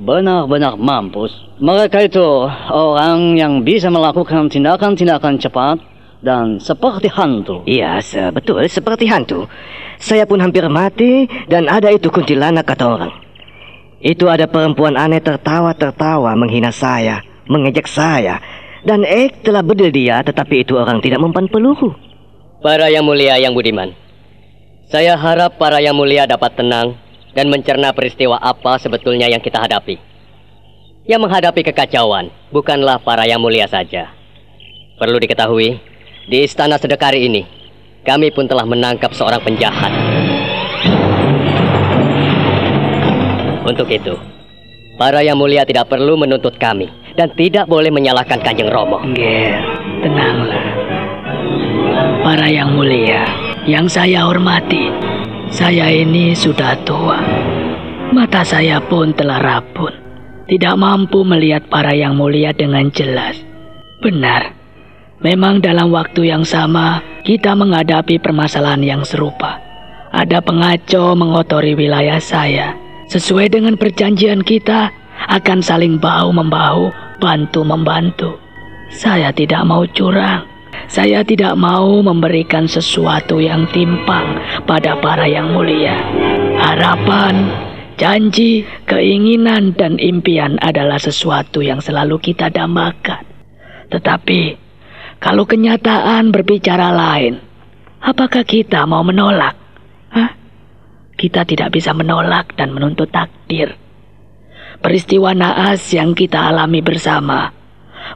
Benar-benar mampus. Mereka itu orang yang bisa melakukan tindakan-tindakan cepat dan seperti hantu. Iya, betul seperti hantu. Saya pun hampir mati dan ada itu kuntilanak kata orang. Itu ada perempuan aneh tertawa-tertawa menghina saya, mengejek saya. Dan telah bedil dia, tetapi itu orang tidak mempan peluru. Para yang mulia yang budiman, saya harap para yang mulia dapat tenang dan mencerna peristiwa apa sebetulnya yang kita hadapi. Yang menghadapi kekacauan bukanlah para yang mulia saja. Perlu diketahui, di Istana Sedekari ini, kami pun telah menangkap seorang penjahat. Untuk itu, para yang mulia tidak perlu menuntut kami dan tidak boleh menyalahkan Kanjeng Romo. Ger, tenanglah. Para yang mulia, yang saya hormati, saya ini sudah tua. Mata saya pun telah rabun. Tidak mampu melihat para yang mulia dengan jelas. Benar, memang dalam waktu yang sama kita menghadapi permasalahan yang serupa. Ada pengacau mengotori wilayah saya. Sesuai dengan perjanjian kita, akan saling bahu-membahu, bantu-membantu. Saya tidak mau curang. Saya tidak mau memberikan sesuatu yang timpang pada para yang mulia. Harapan, janji, keinginan, dan impian adalah sesuatu yang selalu kita dambakan. Tetapi, kalau kenyataan berbicara lain, apakah kita mau menolak? Kita tidak bisa menolak dan menuntut takdir. Peristiwa naas yang kita alami bersama,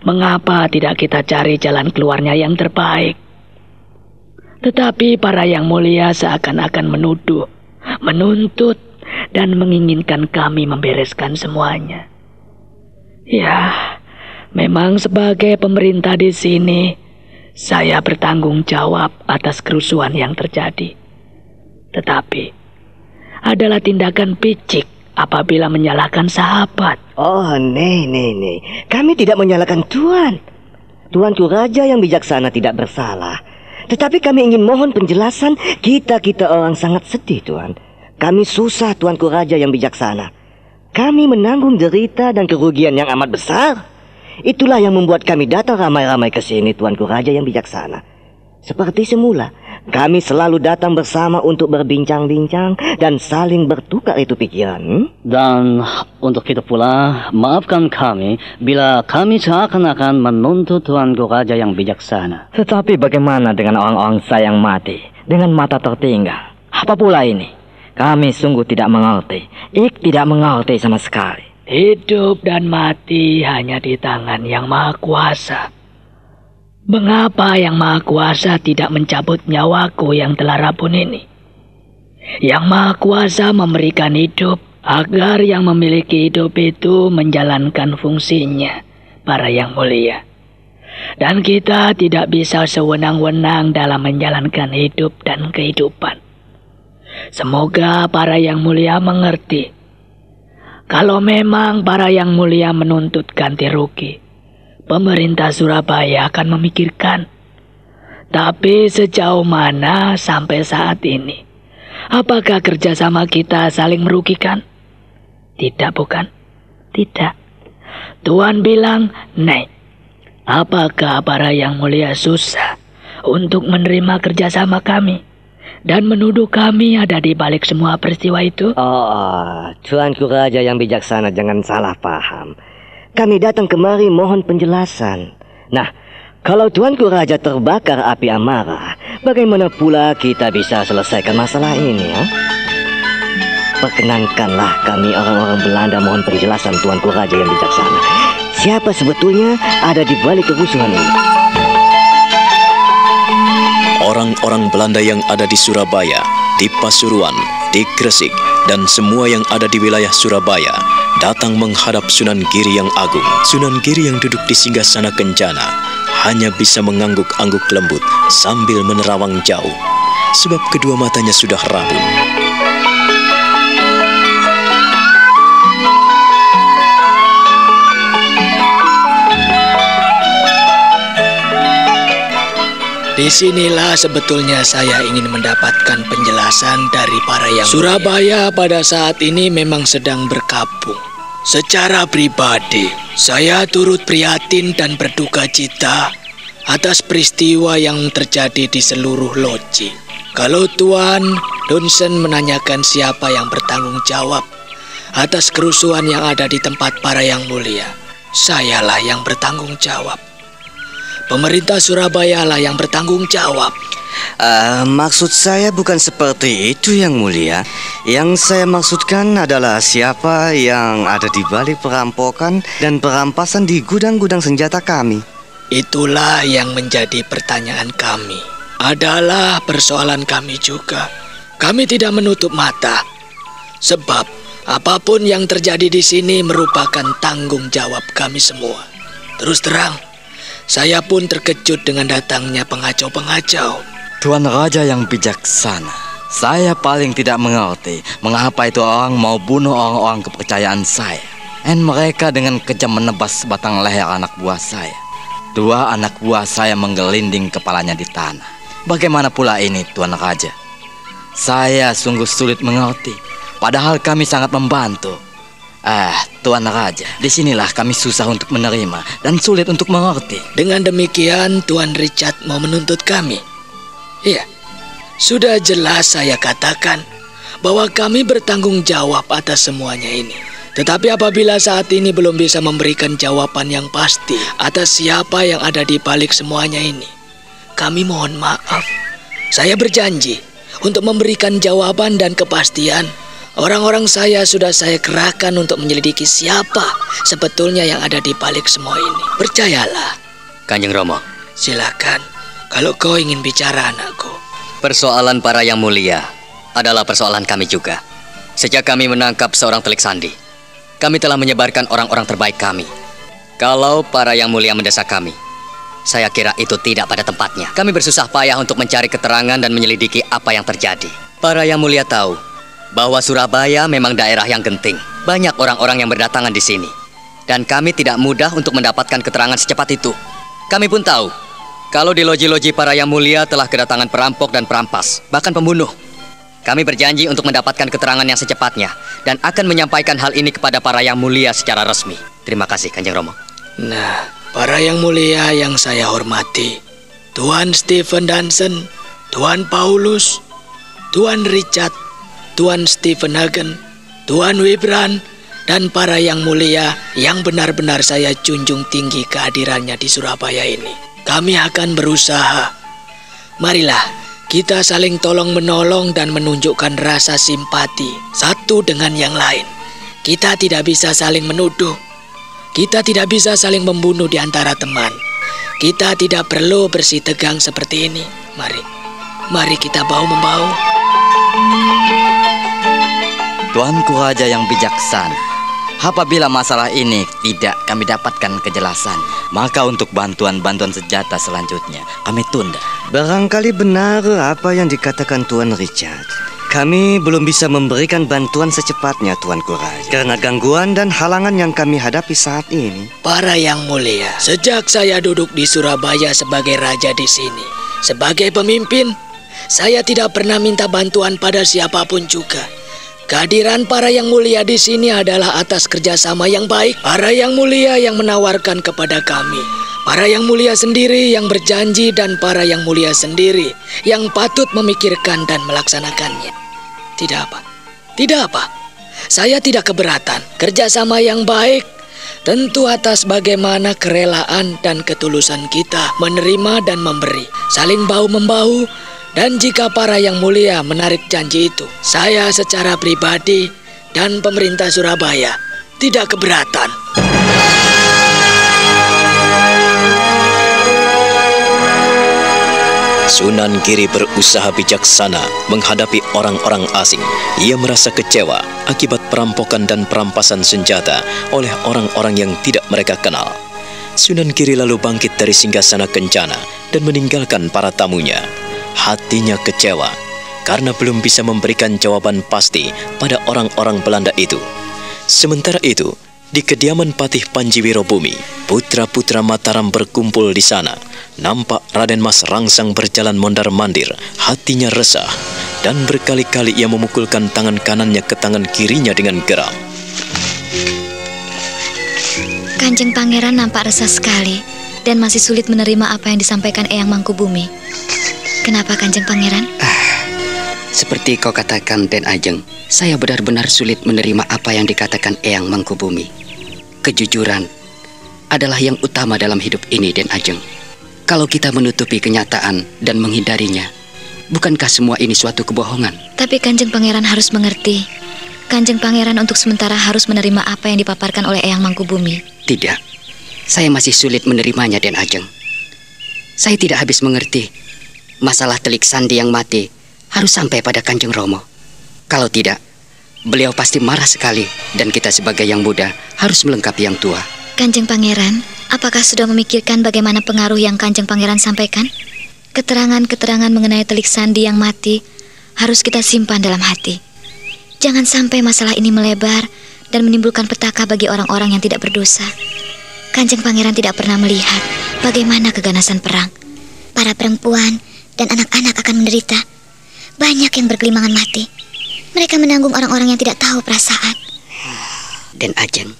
mengapa tidak kita cari jalan keluarnya yang terbaik? Tetapi para yang mulia seakan-akan menuduh, menuntut, dan menginginkan kami membereskan semuanya. Ya, memang sebagai pemerintah di sini, saya bertanggung jawab atas kerusuhan yang terjadi. Tetapi, adalah tindakan picik apabila menyalahkan sahabat. Oh, nih. Kami tidak menyalahkan Tuan. Tuanku Raja yang bijaksana tidak bersalah. Tetapi kami ingin mohon penjelasan. Kita orang sangat sedih, Tuan. Kami susah, Tuanku Raja yang bijaksana. Kami menanggung derita dan kerugian yang amat besar. Itulah yang membuat kami datang ramai-ramai ke sini, Tuanku Raja yang bijaksana. Seperti semula, kami selalu datang bersama untuk berbincang-bincang dan saling bertukar itu pikiran. Dan untuk itu pula, maafkan kami bila kami seakan-akan menuntut Tuanku Raja yang bijaksana. Tetapi bagaimana dengan orang-orang saya yang mati dengan mata tertinggal? Apa pula ini? Kami sungguh tidak mengerti. Ik tidak mengerti sama sekali. Hidup dan mati hanya di tangan Yang Maha Kuasa. Mengapa Yang Maha Kuasa tidak mencabut nyawaku yang telah rabun ini? Yang Maha Kuasa memberikan hidup agar yang memiliki hidup itu menjalankan fungsinya, para Yang Mulia. Dan kita tidak bisa sewenang-wenang dalam menjalankan hidup dan kehidupan. Semoga para Yang Mulia mengerti. Kalau memang para Yang Mulia menuntut ganti rugi, pemerintah Surabaya akan memikirkan. Tapi sejauh mana sampai saat ini? Apakah kerjasama kita saling merugikan? Tidak, bukan? Tidak. Tuan bilang, "Nek, apakah para Yang Mulia susah untuk menerima kerjasama kami dan menuduh kami ada di balik semua peristiwa itu?" Tuanku Raja yang bijaksana, jangan salah paham. Kami datang kemari mohon penjelasan. Nah, kalau Tuanku Raja terbakar api amarah, bagaimana pula kita bisa selesaikan masalah ini, ya? Perkenankanlah kami orang-orang Belanda mohon penjelasan Tuanku Raja yang bijaksana. Siapa sebetulnya ada di balik kerusuhan ini? Orang-orang Belanda yang ada di Surabaya, di Pasuruan, di Gresik, dan semua yang ada di wilayah Surabaya datang menghadap Sunan Giri yang agung. Sunan Giri yang duduk di singgasana kencana hanya bisa mengangguk-angguk lembut sambil menerawang jauh, sebab kedua matanya sudah rabun. Disinilah sebetulnya saya ingin mendapatkan penjelasan dari para Yang Surabaya pada saat ini memang sedang berkabung. Secara pribadi, saya turut prihatin dan berduka cita atas peristiwa yang terjadi di seluruh loji. Kalau Tuan Dunsen menanyakan siapa yang bertanggung jawab atas kerusuhan yang ada di tempat para Yang Mulia, sayalah yang bertanggung jawab. Pemerintah Surabaya lah yang bertanggung jawab. Maksud saya bukan seperti itu Yang Mulia. Yang saya maksudkan adalah siapa yang ada di balik perampokan dan perampasan di gudang-gudang senjata kami. Itulah yang menjadi pertanyaan kami. Adalah persoalan kami juga. Kami tidak menutup mata. Sebab apapun yang terjadi di sini merupakan tanggung jawab kami semua. Terus terang, saya pun terkejut dengan datangnya pengacau-pengacau. Tuan Raja yang bijaksana, saya paling tidak mengerti mengapa itu orang mau bunuh orang-orang kepercayaan saya. Dan mereka dengan kejam menebas batang leher anak buah saya. 2 anak buah saya menggelinding kepalanya di tanah. Bagaimana pula ini, Tuan Raja? Saya sungguh sulit mengerti, padahal kami sangat membantu. Tuan Raja, disinilah kami susah untuk menerima dan sulit untuk mengerti. Dengan demikian, Tuan Richard mau menuntut kami? Iya, sudah jelas saya katakan bahwa kami bertanggung jawab atas semuanya ini. Tetapi apabila saat ini belum bisa memberikan jawaban yang pasti atas siapa yang ada di balik semuanya ini, kami mohon maaf. Saya berjanji untuk memberikan jawaban dan kepastian. Orang-orang saya sudah saya kerahkan untuk menyelidiki siapa sebetulnya yang ada di balik semua ini. Percayalah. Kanjeng Romo. Silakan, kalau kau ingin bicara, anakku. Persoalan para Yang Mulia adalah persoalan kami juga. Sejak kami menangkap seorang telik sandi, kami telah menyebarkan orang-orang terbaik kami. Kalau para Yang Mulia mendesak kami, saya kira itu tidak pada tempatnya. Kami bersusah payah untuk mencari keterangan dan menyelidiki apa yang terjadi. Para Yang Mulia tahu bahwa Surabaya memang daerah yang genting. Banyak orang-orang yang berdatangan di sini. Dan kami tidak mudah untuk mendapatkan keterangan secepat itu. Kami pun tahu kalau di loji-loji para Yang Mulia telah kedatangan perampok dan perampas, bahkan pembunuh. Kami berjanji untuk mendapatkan keterangan yang secepatnya dan akan menyampaikan hal ini kepada para Yang Mulia secara resmi. Terima kasih, Kanjeng Romo. Nah, para Yang Mulia yang saya hormati, Tuan Stephen Dunsen, Tuan Paulus, Tuan Richard, Tuan Stephen Hagen, Tuan Wibran, dan para Yang Mulia yang benar-benar saya junjung tinggi kehadirannya di Surabaya ini. Kami akan berusaha. Marilah Kita saling tolong-menolong dan menunjukkan rasa simpati satu dengan yang lain. Kita tidak bisa saling menuduh. Kita tidak bisa saling membunuh di antara teman. Kita tidak perlu bersih tegang seperti ini. Mari kita bahu-membahu. Tuanku Raja yang bijaksana, apabila masalah ini tidak kami dapatkan kejelasan, maka untuk bantuan-bantuan senjata selanjutnya kami tunda. Barangkali benar apa yang dikatakan Tuan Richard. Kami belum bisa memberikan bantuan secepatnya, Tuanku Raja, karena gangguan dan halangan yang kami hadapi saat ini. Para yang mulia, sejak saya duduk di Surabaya sebagai raja di sini, sebagai pemimpin, saya tidak pernah minta bantuan pada siapapun juga. Kehadiran para yang mulia di sini adalah atas kerjasama yang baik. Para yang mulia yang menawarkan kepada kami. Para yang mulia sendiri yang berjanji dan para yang mulia sendiri yang patut memikirkan dan melaksanakannya. Tidak apa. Saya tidak keberatan. Kerjasama yang baik tentu atas bagaimana kerelaan dan ketulusan kita menerima dan memberi. Saling bahu-membahu. Dan jika para yang mulia menarik janji itu, saya secara pribadi dan pemerintah Surabaya tidak keberatan. Sunan Giri berusaha bijaksana menghadapi orang-orang asing. Ia merasa kecewa akibat perampokan dan perampasan senjata oleh orang-orang yang tidak mereka kenal. Sunan Giri lalu bangkit dari singgasana kencana dan meninggalkan para tamunya. Hatinya kecewa karena belum bisa memberikan jawaban pasti pada orang-orang Belanda itu. Sementara itu, di kediaman Patih Panji Wirobumi, putra-putra Mataram berkumpul di sana. Nampak Raden Mas Rangsang berjalan mondar-mandir, hatinya resah, dan berkali-kali ia memukulkan tangan kanannya ke tangan kirinya dengan geram. Kanjeng Pangeran nampak resah sekali dan masih sulit menerima apa yang disampaikan Eyang Mangkubumi. Kenapa Kanjeng Pangeran? Seperti kau katakan, Den Ajeng, saya benar-benar sulit menerima apa yang dikatakan Eyang Mangkubumi. Kejujuran adalah yang utama dalam hidup ini, Den Ajeng. Kalau kita menutupi kenyataan dan menghindarinya, bukankah semua ini suatu kebohongan? Tapi Kanjeng Pangeran harus mengerti. Kanjeng Pangeran untuk sementara harus menerima apa yang dipaparkan oleh Eyang Mangkubumi. Tidak, saya masih sulit menerimanya, Den Ajeng. Saya tidak habis mengerti. Masalah Telik Sandi yang mati harus sampai pada Kanjeng Romo. Kalau tidak, beliau pasti marah sekali dan kita sebagai yang muda harus melengkapi yang tua. Kanjeng Pangeran, apakah sudah memikirkan bagaimana pengaruh yang Kanjeng Pangeran sampaikan? Keterangan-keterangan mengenai Telik Sandi yang mati harus kita simpan dalam hati. Jangan sampai masalah ini melebar dan menimbulkan petaka bagi orang-orang yang tidak berdosa. Kanjeng Pangeran tidak pernah melihat bagaimana keganasan perang. Para perempuan dan anak-anak akan menderita. Banyak yang bergelimangan mati. Mereka menanggung orang-orang yang tidak tahu perasaan. Den Ajeng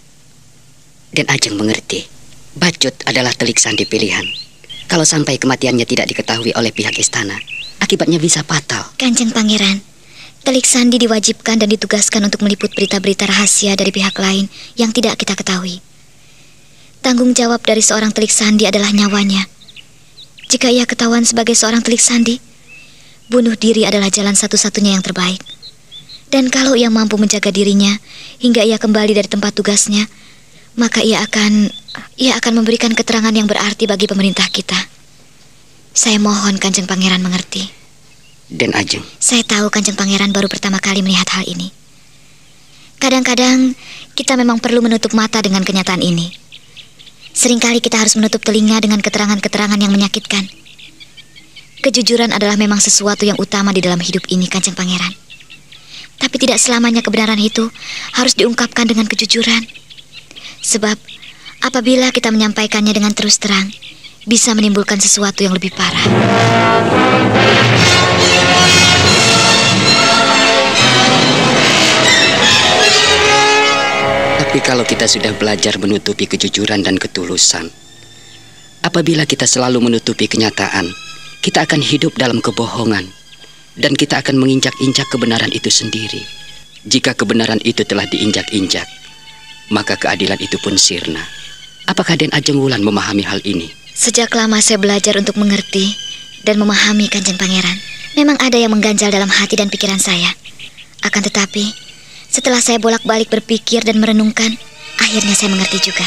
mengerti. Bacut adalah Telik Sandi pilihan. Kalau sampai kematiannya tidak diketahui oleh pihak istana, akibatnya bisa fatal. Kanjeng Pangeran, Telik Sandi diwajibkan dan ditugaskan untuk meliput berita-berita rahasia dari pihak lain yang tidak kita ketahui. Tanggung jawab dari seorang Telik Sandi adalah nyawanya. Jika ia ketahuan sebagai seorang Telik Sandi, bunuh diri adalah jalan satu-satunya yang terbaik. Dan kalau ia mampu menjaga dirinya hingga ia kembali dari tempat tugasnya, maka ia akan memberikan keterangan yang berarti bagi pemerintah kita. Saya mohon Kanjeng Pangeran mengerti. Den Ajeng, saya tahu Kanjeng Pangeran baru pertama kali melihat hal ini. Kadang-kadang kita memang perlu menutup mata dengan kenyataan ini. Seringkali kita harus menutup telinga dengan keterangan-keterangan yang menyakitkan. Kejujuran adalah memang sesuatu yang utama di dalam hidup ini, Kanjeng Pangeran. Tapi tidak selamanya kebenaran itu harus diungkapkan dengan kejujuran. Sebab apabila kita menyampaikannya dengan terus terang, bisa menimbulkan sesuatu yang lebih parah. Tapi kalau kita sudah belajar menutupi kejujuran dan ketulusan, apabila kita selalu menutupi kenyataan, kita akan hidup dalam kebohongan dan kita akan menginjak-injak kebenaran itu sendiri. Jika kebenaran itu telah diinjak-injak, maka keadilan itu pun sirna. Apakah Den Ajeng Wulan memahami hal ini? Sejak lama saya belajar untuk mengerti dan memahami Kanjeng Pangeran. Memang ada yang mengganjal dalam hati dan pikiran saya. Akan tetapi, setelah saya bolak-balik berpikir dan merenungkan, akhirnya saya mengerti juga.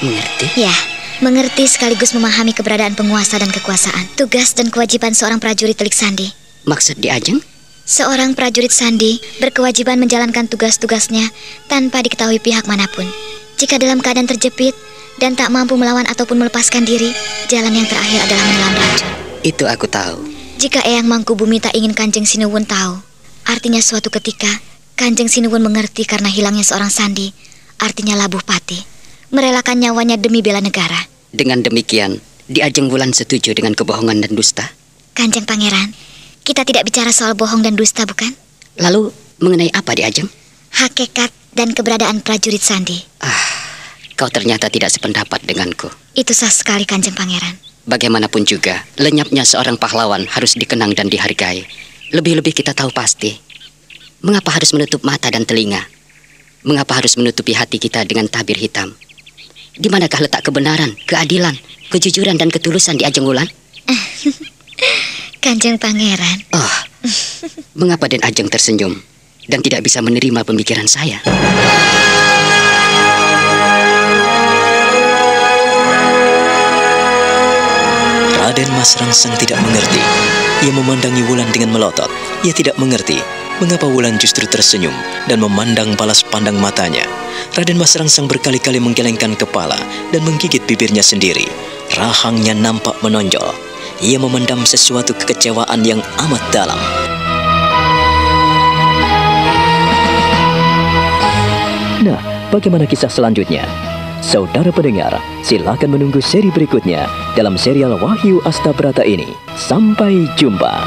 Mengerti? Ya, mengerti sekaligus memahami keberadaan penguasa dan kekuasaan, tugas dan kewajiban seorang prajurit Telik Sandi. Maksud Di Ajeng? Seorang prajurit Sandi berkewajiban menjalankan tugas-tugasnya tanpa diketahui pihak manapun. Jika dalam keadaan terjepit dan tak mampu melawan ataupun melepaskan diri, jalan yang terakhir adalah menelan racun. Itu aku tahu. Jika Eyang Mangkubumi tak ingin Kanjeng Sinuwun tahu, artinya suatu ketika Kanjeng Sinuwun mengerti karena hilangnya seorang Sandi, artinya Labuh Pati merelakan nyawanya demi bela negara. Dengan demikian, Di Ajeng Wulan setuju dengan kebohongan dan dusta? Kanjeng Pangeran, kita tidak bicara soal bohong dan dusta, bukan? Lalu, mengenai apa Di Ajeng? Hakikat dan keberadaan prajurit Sandi. Kau ternyata tidak sependapat denganku. Itu sah sekali, Kanjeng Pangeran. Bagaimanapun juga, lenyapnya seorang pahlawan harus dikenang dan dihargai. Lebih-lebih kita tahu pasti. Mengapa harus menutup mata dan telinga? Mengapa harus menutupi hati kita dengan tabir hitam? Di manakah letak kebenaran, keadilan, kejujuran dan ketulusan Di Ajeng Wulan? Kanjeng Pangeran. Mengapa Den Ajeng tersenyum dan tidak bisa menerima pemikiran saya? Raden Mas Rangsang tidak mengerti. Ia memandangi Wulan dengan melotot. Ia tidak mengerti mengapa Wulan justru tersenyum dan memandang balas pandang matanya. Raden Mas Rangsang berkali-kali menggelengkan kepala dan menggigit bibirnya sendiri. Rahangnya nampak menonjol. Ia memendam sesuatu kekecewaan yang amat dalam. Nah, bagaimana kisah selanjutnya? Saudara pendengar, silakan menunggu seri berikutnya dalam serial Wahyu Astabrata ini. Sampai jumpa.